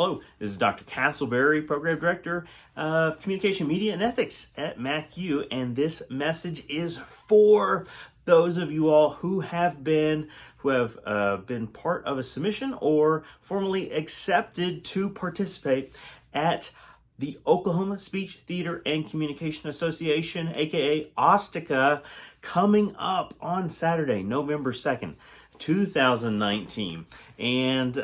Hello, this is Dr. Castleberry, Program Director of Communication, Media, and Ethics at MACU, and this message is for those of you all who have been part of a submission or formally accepted to participate at the Oklahoma Speech, Theater, and Communication Association, aka OSTCA, coming up on Saturday, November 2nd. 2019. And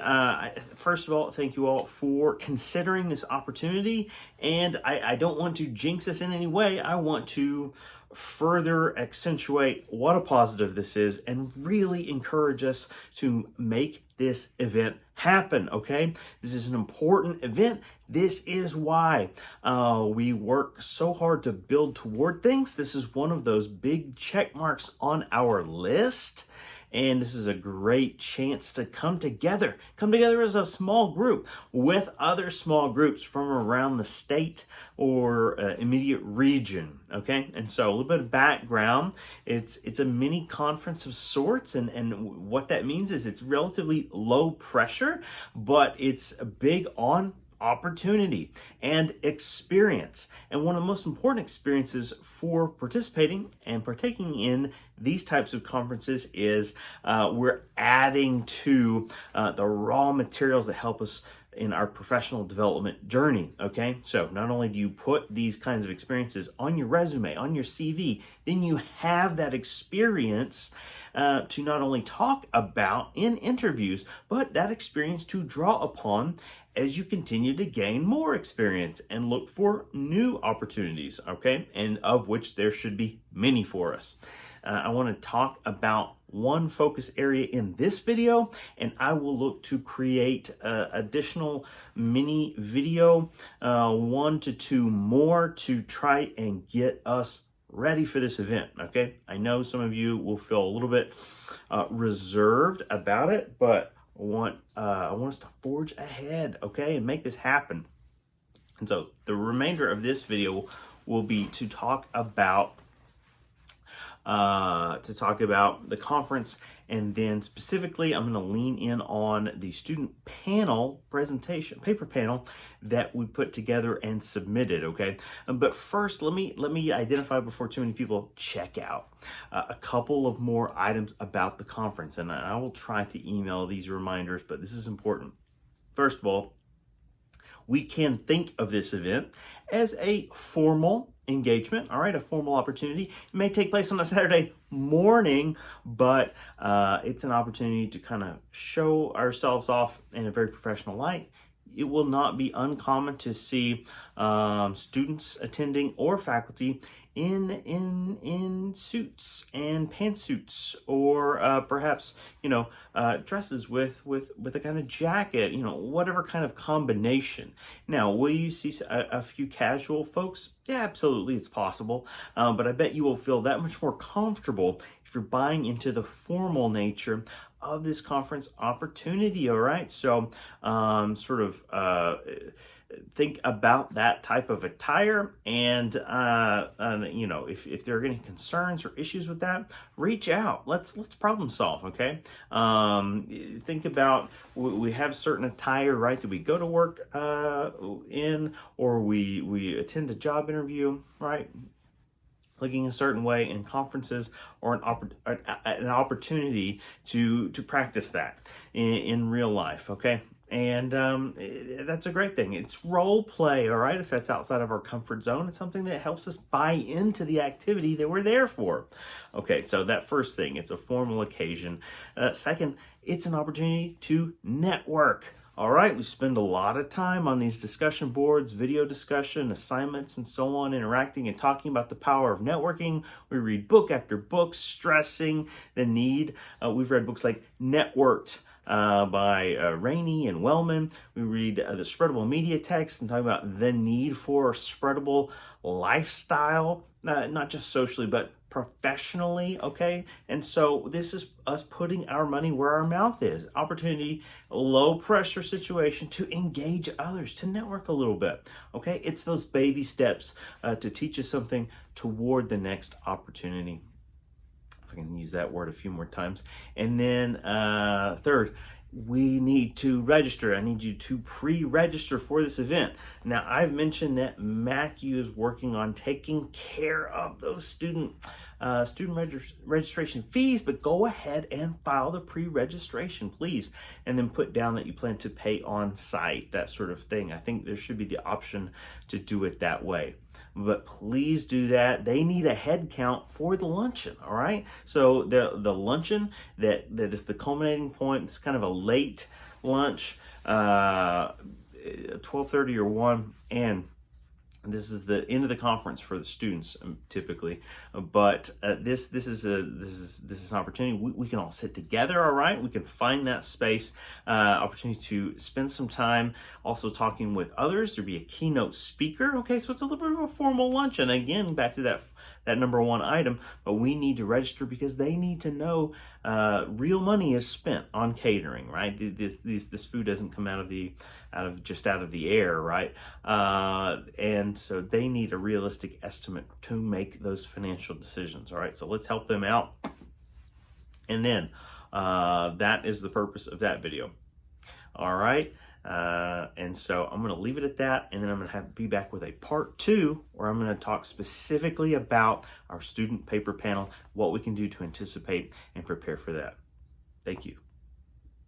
first of all, thank you all for considering this opportunity. And I don't want to jinx this in any way. I want to further accentuate what a positive this is and really encourage us to make this event happen, okay? This is an important event. This is why we work so hard to build toward things. This is one of those big check marks on our list. And this is a great chance to come together as a small group with other small groups from around the state or immediate region, okay? And so a little bit of background, it's a mini conference of sorts, and what that means is it's relatively low pressure, but it's big on opportunity and experience. And one of the most important experiences for participating and partaking in these types of conferences is we're adding to the raw materials that help us in our professional development journey, okay? So not only do you put these kinds of experiences on your resume, on your CV, then you have that experience to not only talk about in interviews, but that experience to draw upon as you continue to gain more experience and look for new opportunities, okay? And of which there should be many for us. I want to talk about one focus area in this video, and I will look to create additional mini video, 1 to 2 more to try and get us ready for this event, okay? I know some of you will feel a little bit reserved about it, but I want us to forge ahead, okay, and make this happen. And so the remainder of this video will be to talk about the conference, and then specifically I'm going to lean in on the student panel presentation, paper panel that we put together and submitted, okay? But first, let me identify before too many people check out a couple of more items about the conference, and I will try to email these reminders, but this is important. First of all, we can think of this event as a formal engagement, all right, a formal opportunity. It may take place on a Saturday morning, but it's an opportunity to kind of show ourselves off in a very professional light. It will not be uncommon to see students attending or faculty in suits and pantsuits, or perhaps dresses with a kind of jacket, whatever kind of combination. Now, will you see a few casual folks? Yeah, absolutely, it's possible. But I bet you will feel that much more comfortable if you're buying into the formal nature of this conference opportunity, all right? So think about that type of attire, and if there are any concerns or issues with that, reach out. Let's problem solve, okay? Think about, we have certain attire, right, that we go to work in, or we attend a job interview, right, looking a certain way in conferences, or an opportunity to practice that in real life, okay? And that's a great thing. It's role play, all right? If that's outside of our comfort zone, it's something that helps us buy into the activity that we're there for. Okay, so that first thing, it's a formal occasion. Second, it's an opportunity to network. All right, we spend a lot of time on these discussion boards, video discussion, assignments, and so on, interacting and talking about the power of networking. We read book after book, stressing the need. We've read books like Networked by Rainey and Wellman. We read the Spreadable Media text and talk about the need for a spreadable lifestyle, not just socially, but professionally, okay? And so this is us putting our money where our mouth is. Opportunity, low pressure situation to engage others, to network a little bit, okay? It's those baby steps to teach us something toward the next opportunity. If I can use that word a few more times. And then third, we need to register. I need you to pre-register for this event. Now, I've mentioned that MACU is working on taking care of those student registration fees, but go ahead and file the pre-registration, please, and then put down that you plan to pay on site, that sort of thing. I think there should be the option to do it that way. But please do that. They need a head count for the luncheon, all right? So the luncheon that is the culminating point. It's kind of a late lunch, 12:30 or 1, and this is the end of the conference for the students, typically, but this is an opportunity we can all sit together. All right, we can find that space, opportunity to spend some time also talking with others. There'll be a keynote speaker. Okay, so it's a little bit of a formal lunch, and again, back to that number one item. But we need to register because they need to know real money is spent on catering. Right, this food doesn't come out of the air, right? And so they need a realistic estimate to make those financial decisions. All right, so let's help them out. And then that is the purpose of that video. All right, and so I'm going to leave it at that, and then I'm going to be back with a part 2 where I'm going to talk specifically about our student paper panel, what we can do to anticipate and prepare for that. Thank you.